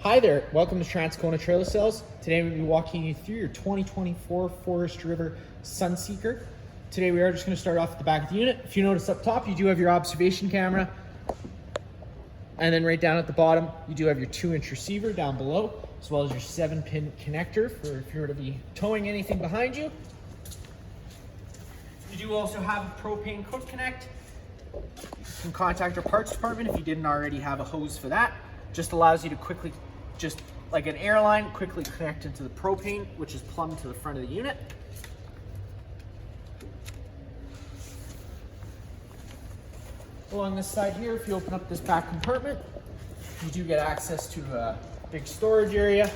Hi there, welcome to Transcona Trailer Sales. Today we'll be walking you through your 2024 Forest River Sunseeker. Today we are just going to start off at the back of the unit. If you notice up top, you do have your observation camera. And then right down at the bottom, you do have your 2-inch receiver down below, as well as your 7-pin connector for if you were to be towing anything behind you. You do also have a propane quick connect. You can contact our parts department if you didn't already have a hose for that. Just allows you to quickly, just like an airline, quickly connect into the propane, which is plumbed to the front of the unit. Along this side here, if you open up this back compartment, you do get access to a big storage area.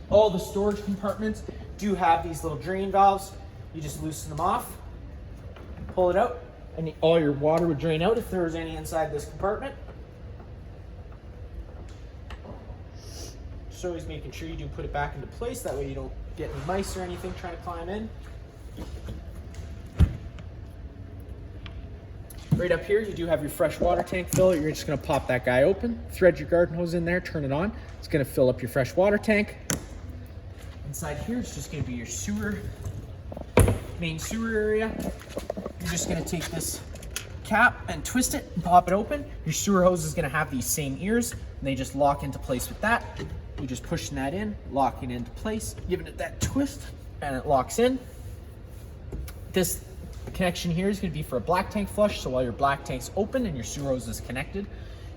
All the storage compartments do have these little drain valves. You just loosen them off, pull it out, and all your water would drain out if there was any inside this compartment. Just always making sure you do put it back into place, that way you don't get any mice or anything trying to climb in. Right up here, you do have your fresh water tank filler. You're just gonna pop that guy open, thread your garden hose in there, turn it on. It's gonna fill up your fresh water tank. Inside here, it's just gonna be your main sewer area. You're just gonna take this cap and twist it and pop it open. Your sewer hose is gonna have these same ears, and they just lock into place with that. You're just pushing that in, locking it into place, giving it that twist, and it locks in. This connection here is going to be for a black tank flush, so while your black tank's open and your sewer hose is connected,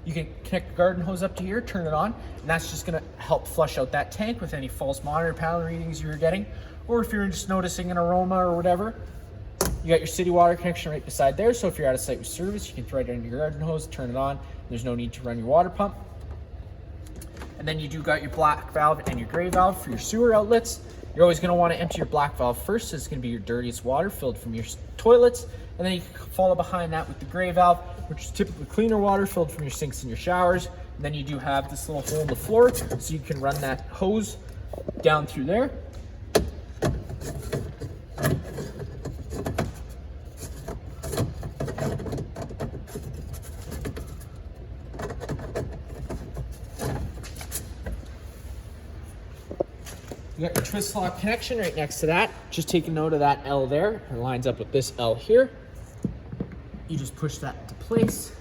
you can connect the garden hose up to here, turn it on, and that's just going to help flush out that tank with any false monitor panel readings you're getting, or if you're just noticing an aroma or whatever. You got your city water connection right beside there, so if you're out of sight with service, you can thread it into your garden hose, turn it on. There's no need to run your water pump. And then you do got your black valve and your gray valve for your sewer outlets. You're always going to want to empty your black valve first, so it's going to be your dirtiest water filled from your toilets, and then you can follow behind that with the gray valve, which is typically cleaner water filled from your sinks and your showers. And then you do have this little hole in the floor, so you can run that hose down through there. You got your twist lock connection right next to that. Just take a note of that L there. It lines up with this L here. You just push that into place.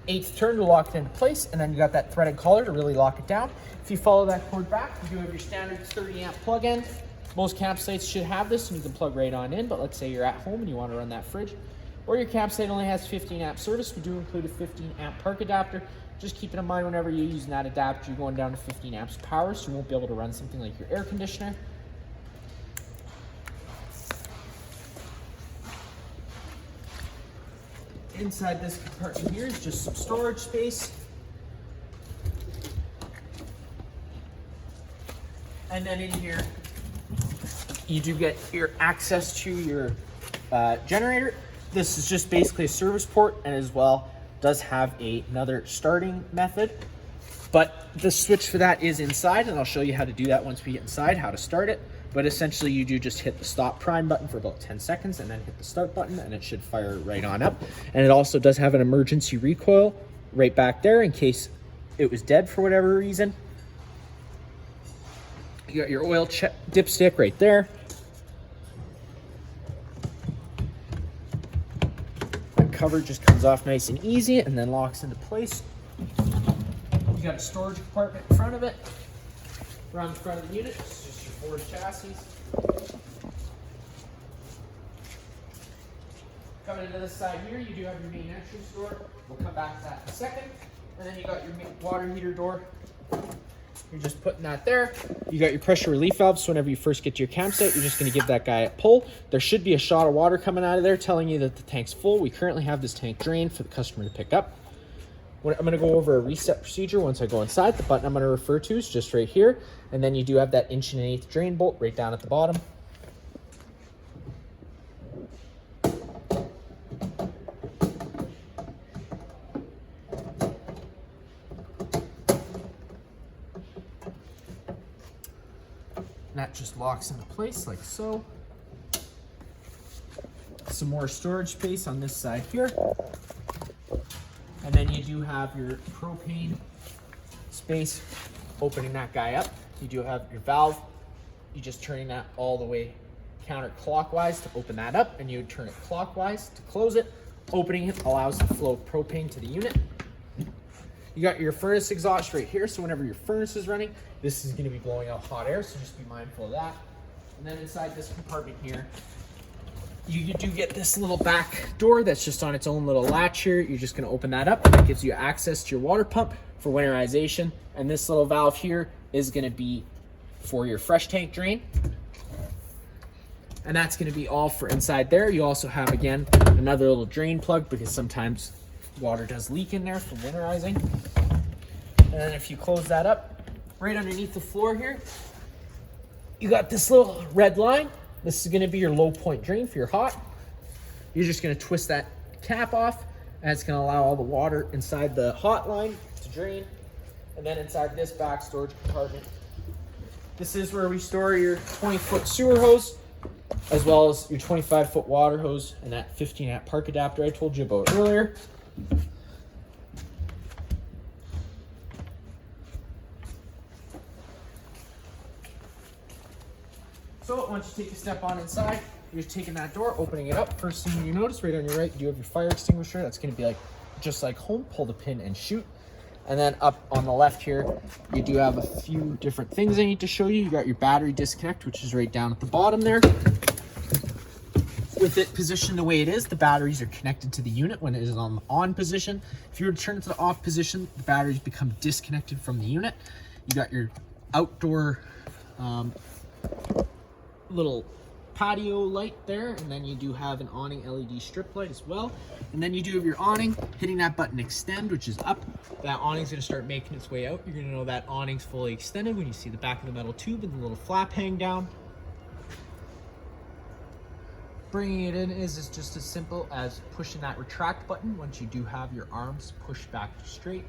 8th turn to lock it into place, and then you got that threaded collar to really lock it down. If you follow that cord back, you do have your standard 30 amp plug in. Most campsites should have this, and you can plug right on in, but let's say you're at home and you want to run that fridge, or your campsite only has 15 amp service. We do include a 15 amp park adapter. Just keep it in mind whenever you're using that adapter, you're going down to 15 amps of power, so you won't be able to run something like your air conditioner. Inside this compartment here is just some storage space. And then in here, you do get your access to your generator. This is just basically a service port, and as well does have another starting method, but the switch for that is inside, and I'll show you how to do that once we get inside, how to start it. But essentially you do just hit the stop prime button for about 10 seconds and then hit the start button, and it should fire right on up. And it also does have an emergency recoil right back there in case it was dead for whatever reason. You got your oil dipstick right there. Cover just comes off nice and easy and then locks into place. You got a storage compartment in front of it. Around the front of the unit, it's just your Ford chassis. Coming into this side here, you do have your main entrance door. We'll come back to that in a second. And then you got your main water heater door. You're just putting that there. You got your pressure relief valve, so whenever you first get to your campsite, you're just going to give that guy a pull. There should be a shot of water coming out of there telling you that the tank's full. We currently have this tank drained for the customer to pick up. I'm going to go over a reset procedure once I go inside. The button I'm going to refer to is just right here, and then you do have that 1 1/8" drain bolt right down at the bottom. That just locks into place like so. Some more storage space on this side here. And then you do have your propane space, opening that guy up. You do have your valve. You just turning that all the way counterclockwise to open that up, and you would turn it clockwise to close it. Opening it allows the flow of propane to the unit. You got your furnace exhaust right here, so whenever your furnace is running, this is going to be blowing out hot air, so just be mindful of that. And then inside this compartment here, you do get this little back door that's just on its own little latch here. You're just going to open that up, and that gives you access to your water pump for winterization. And this little valve here is going to be for your fresh tank drain. And that's going to be all for inside there. You also have, again, another little drain plug because sometimes water does leak in there from winterizing. And then if you close that up, right underneath the floor here, you got this little red line. This is going to be your low point drain for your hot. You're just going to twist that cap off, and it's going to allow all the water inside the hot line to drain. And then inside this back storage compartment, this is where we store your 20-foot sewer hose, as well as your 25-foot water hose and that 15-amp park adapter I told you about earlier. So once you take a step on inside, you're just taking that door, opening it up. First thing you notice right on your right, you have your fire extinguisher. That's going to be like just like home. Pull the pin and shoot. And then up on the left here, you do have a few different things I need to show you. You got your battery disconnect, which is right down at the bottom there. With it positioned the way it is, the batteries are connected to the unit when it is on the on position. If you were to turn it to the off position, the batteries become disconnected from the unit. You got your outdoor little patio light there, and then you do have an awning LED strip light as well. And then you do have your awning. Hitting that button extend, which is up, that awning's going to start making its way out. You're going to know that awning's fully extended when you see the back of the metal tube and the little flap hang down. Bringing it in is just as simple as pushing that retract button once you do have your arms pushed back straight.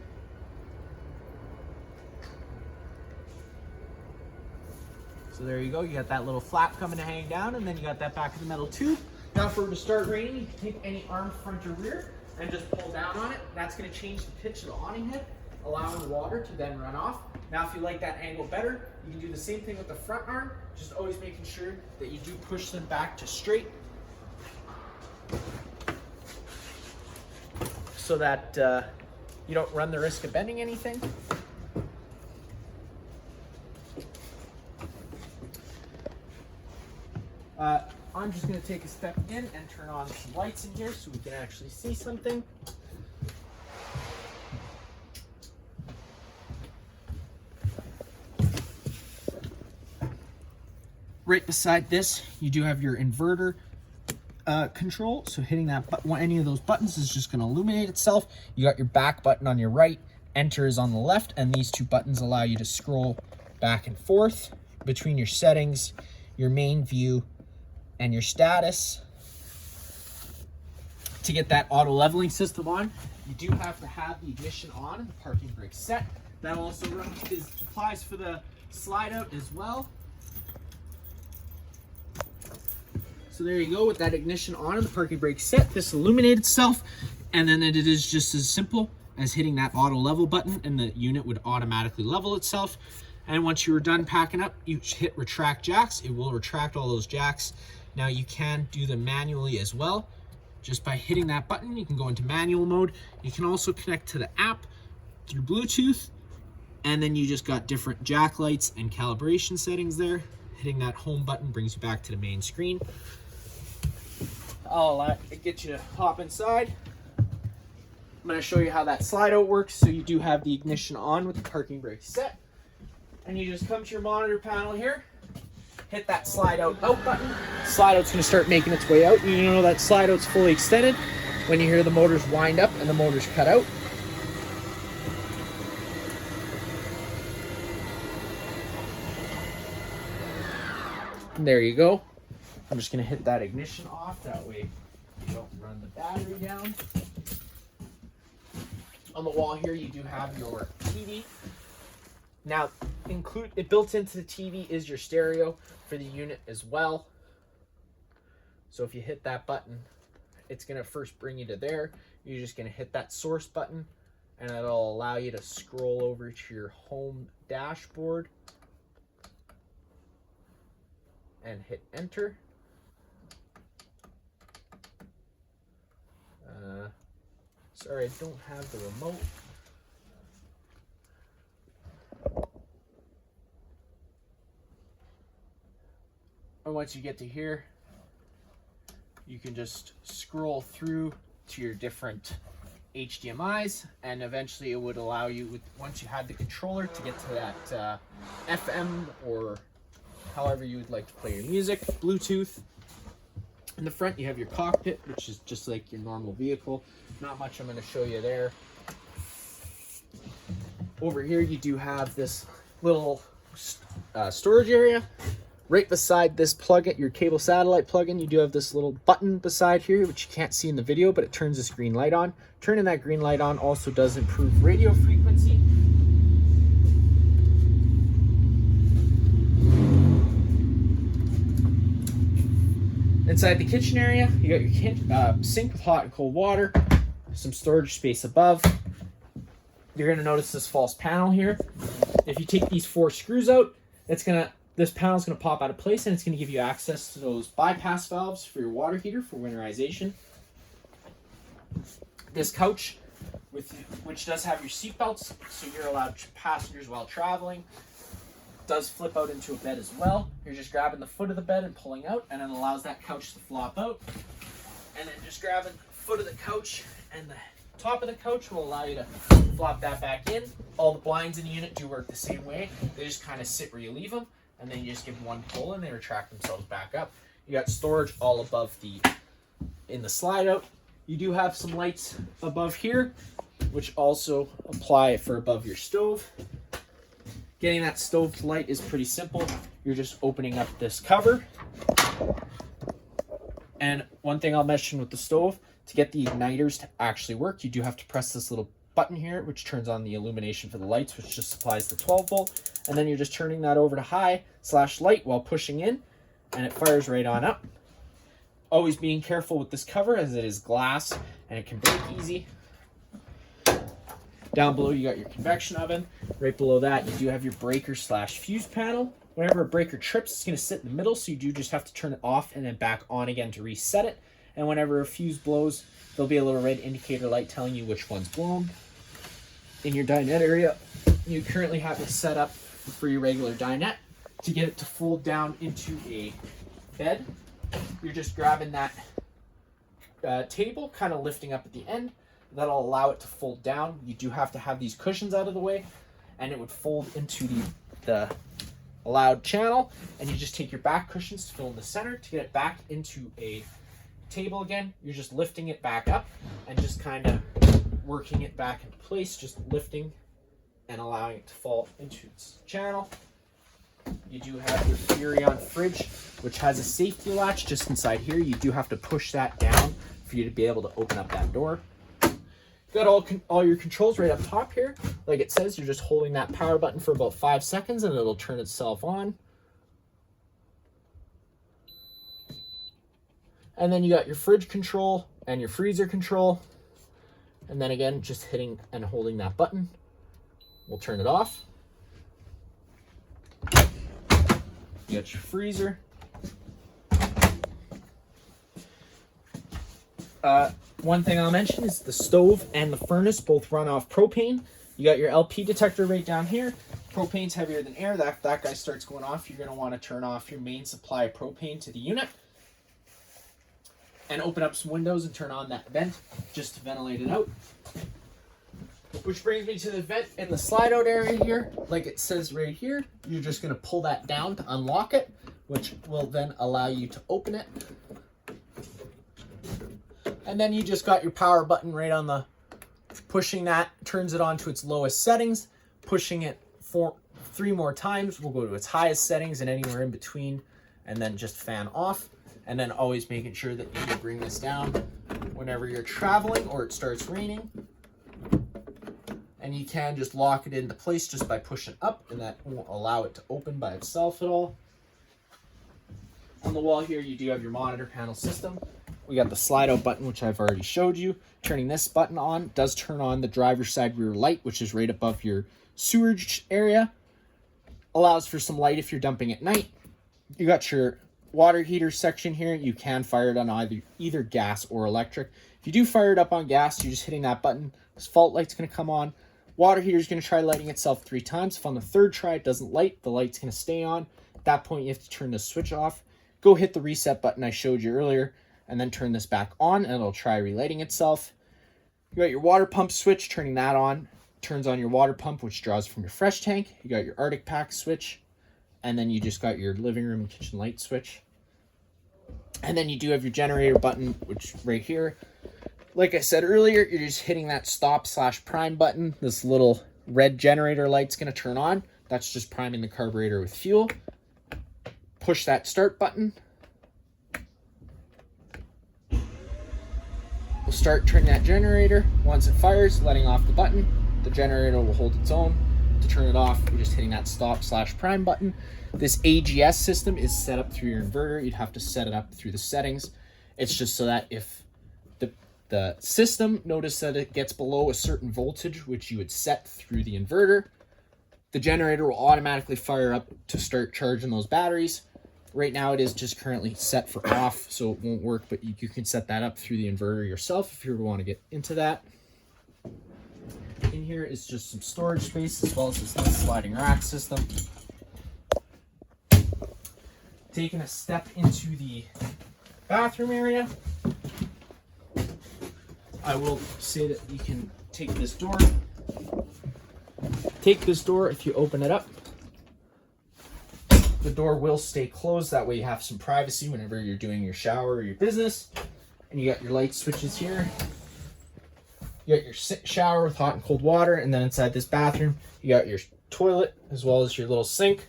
So there you go, you got that little flap coming to hang down, and then you got that back of the metal tube. Now for it to start raining, you can take any arm, front or rear, and just pull down on it. That's going to change the pitch of the awning head, allowing the water to then run off. Now if you like that angle better, you can do the same thing with the front arm, just always making sure that you do push them back to straight, so that you don't run the risk of bending anything. I'm just going to take a step in and turn on some lights in here so we can actually see something. Right beside this, you do have your inverter control. So hitting that any of those buttons is just going to illuminate itself. You got your back button on your right, enter is on the left, and these two buttons allow you to scroll back and forth between your settings, your main view, and your status. To get that auto leveling system on, you do have to have the ignition on and the parking brake set. That also applies for the slide out as well. So there you go, with that ignition on and the parking brake set, this illuminates itself, and then it is just as simple as hitting that auto level button, and the unit would automatically level itself. And once you are done packing up, you hit retract jacks. It will retract all those jacks. Now you can do them manually as well. Just by hitting that button, you can go into manual mode. You can also connect to the app through Bluetooth, and then you just got different jack lights and calibration settings there. Hitting that home button brings you back to the main screen. I'll get you to hop inside. I'm going to show you how that slide out works. So you do have the ignition on with the parking brake set, and you just come to your monitor panel here, hit that slide out button. Slide out's going to start making its way out. You know that slide out's fully extended when you hear the motors wind up and the motors cut out. And there you go. I'm just going to hit that ignition off. That way you don't run the battery down. On the wall here, you do have your TV. Now, built into the TV is your stereo for the unit as well. So if you hit that button, it's going to first bring you to there. You're just gonna hit that source button, and it'll allow you to scroll over to your home dashboard and hit enter. Sorry, I don't have the remote. And once you get to here, you can just scroll through to your different HDMIs, and eventually it would allow you, once you had the controller, to get to that FM or however you would like to play your music, Bluetooth. In the front, you have your cockpit, which is just like your normal vehicle. Not much I'm going to show you there. Over here, you do have this little storage area. Right beside this plug-in, your cable satellite plug-in, you do have this little button beside here, which you can't see in the video, but it turns this green light on. Turning that green light on also does improve radio frequency. Inside the kitchen area, you got your sink with hot and cold water, some storage space above. You're going to notice this false panel here. If you take these 4 screws out, this panel is going to pop out of place, and it's going to give you access to those bypass valves for your water heater for winterization. This couch, which does have your seat belts, so you're allowed passengers while traveling, does flip out into a bed as well. You're just grabbing the foot of the bed and pulling out, and it allows that couch to flop out. And then just grabbing the foot of the couch and the top of the couch will allow you to flop that back in. All the blinds in the unit do work the same way. They just kind of sit where you leave them, and then you just give them one pull and they retract themselves back up. You got storage all above in the slide out. You do have some lights above here, which also apply for above your stove. Getting that stove to light is pretty simple. You're just opening up this cover. And one thing I'll mention with the stove, to get the igniters to actually work, you do have to press this little button here, which turns on the illumination for the lights, which just supplies the 12 volt. And then you're just turning that over to high/light while pushing in, and it fires right on up. Always being careful with this cover, as it is glass and it can break easy. Down below, you got your convection oven. Right below that, you do have your breaker/fuse panel. Whenever a breaker trips, it's going to sit in the middle, so you do just have to turn it off and then back on again to reset it. And whenever a fuse blows, there'll be a little red indicator light telling you which one's blown. In your dinette area, you currently have it set up for your regular dinette. To get it to fold down into a bed, you're just grabbing that table, kind of lifting up at the end. That'll allow it to fold down. You do have to have these cushions out of the way, and it would fold into the allowed channel, and you just take your back cushions to fill in the center. To get it back into a table again, you're just lifting it back up and just kind of working it back into place, just lifting and allowing it to fall into its channel. You do have your Furrion fridge, which has a safety latch just inside here. You do have to push that down for you to be able to open up that door. Got all your controls right up top here. Like it says, you're just holding that power button for about 5 seconds and it'll turn itself on. And then you got your fridge control and your freezer control. And then again, just hitting and holding that button will turn it off. You got your freezer. One thing I'll mention is the stove and the furnace both run off propane. You got your LP detector right down here. Propane's heavier than air. That guy starts going off, you're going to want to turn off your main supply of propane to the unit. And open up some windows and turn on that vent just to ventilate it out. Which brings me to the vent in the slide out area here. Like it says right here, you're just going to pull that down to unlock it, which will then allow you to open it. And then you just got your power button right on the, pushing that turns it on to its lowest settings. Pushing it 3 more times will go to its highest settings, and anywhere in between, and then just fan off. And then always making sure that you can bring this down whenever you're traveling or it starts raining. And you can just lock it into place just by pushing up, and that won't allow it to open by itself at all. On the wall here, you do have your monitor panel system, we got the slide out button, which I've already showed you. Turning this button on does turn on the driver's side rear light, which is right above your sewerage area. Allows for some light if you're dumping at night. You got your water heater section here. You can fire it on either gas or electric. If you do fire it up on gas, you're just hitting that button. This fault light's going to come on. Water heater is going to try lighting itself 3 times. If on the 3rd try it doesn't light, the light's going to stay on. At that point, you have to turn the switch off. Go hit the reset button I showed you earlier, and then turn this back on, and it'll try relighting itself. You got your water pump switch, turning that on. Turns on your water pump, which draws from your fresh tank. You got your Arctic pack switch, and then you just got your living room and kitchen light switch. And then you do have your generator button, which right here. Like I said earlier, you're just hitting that stop/prime button. This little red generator light's going to turn on. That's just priming the carburetor with fuel. Push that start button. We'll start turning that generator. Once it fires, letting off the button, the generator will hold its own. To turn it off, you're just hitting that stop/prime button. This AGS system is set up through your inverter. You'd have to set it up through the settings. It's just so that if the system notice that it gets below a certain voltage, which you would set through the inverter, the generator will automatically fire up to start charging those batteries. Right now it is just currently set for off, so it won't work, but you can set that up through the inverter yourself if you want to get into that. In here is just some storage space, as well as this nice sliding rack system. Taking a step into the bathroom area, I will say that you can take this door. If you open it up, the door will stay closed. That way you have some privacy whenever you're doing your shower or your business. And you got your light switches here. You got your shower with hot and cold water, and then inside this bathroom, you got your toilet as well as your little sink.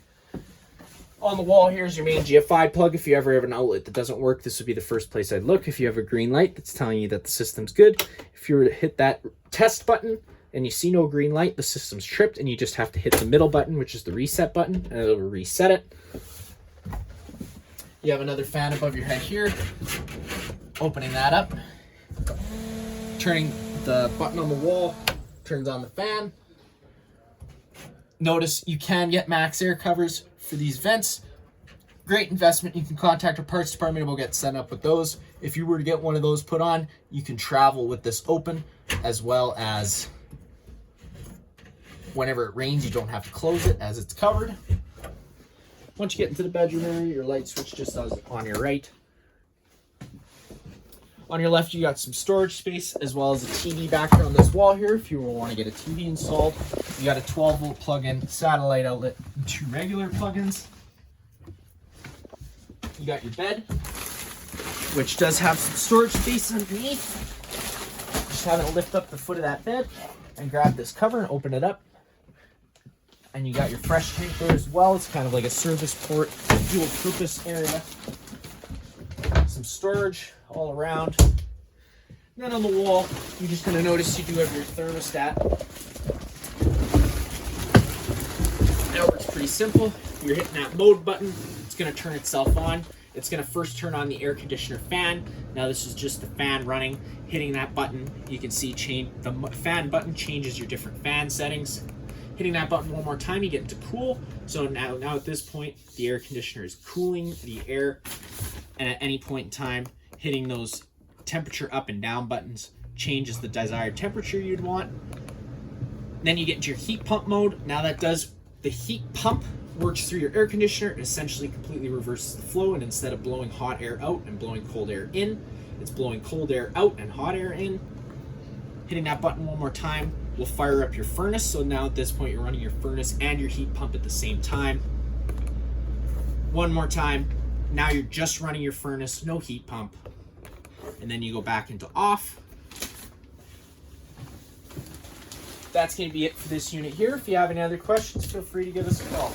On the wall here is your main GFI plug. If you ever have an outlet that doesn't work, this would be the first place I'd look. If you have a green light that's telling you that the system's good, if you were to hit that test button and you see no green light, the system's tripped, and you just have to hit the middle button, which is the reset button, and it'll reset it. You have another fan above your head here. Opening that up, turning the button on the wall, turns on the fan. Notice you can get max air covers for these vents. Great investment. You can contact our parts department and we'll get set up with those. If you were to get one of those put on, you can travel with this open, as well as whenever it rains, you don't have to close it as it's covered. Once you get into the bedroom area, your light switch just does on your right. On your left, you got some storage space, as well as a TV back here on this wall here. If you want to get a TV installed, you got a 12-volt plug-in satellite outlet and 2 regular plug-ins. You got your bed, which does have some storage space underneath. Just having to lift up the foot of that bed and grab this cover and open it up. And you got your fresh tank there as well. It's kind of like a service port, dual purpose area. Some storage all around. And then on the wall, you're just going to notice you do have your thermostat. That works pretty simple. You're hitting that mode button. It's going to turn itself on. It's going to first turn on the air conditioner fan. Now this is just the fan running. Hitting that button, you can see the fan button changes your different fan settings. Hitting that button one more time, you get into cool. So now at this point, the air conditioner is cooling the air. And at any point in time, hitting those temperature up and down buttons changes the desired temperature you'd want. Then you get into your heat pump mode. Now that does the heat pump works through your air conditioner and essentially completely reverses the flow. And instead of blowing hot air out and blowing cold air in, it's blowing cold air out and hot air in. Hitting that button one more time will fire up your furnace. So now at this point, you're running your furnace and your heat pump at the same time. One more time. Now you're just running your furnace, no heat pump. And then you go back into off. That's going to be it for this unit here. If you have any other questions, feel free to give us a call.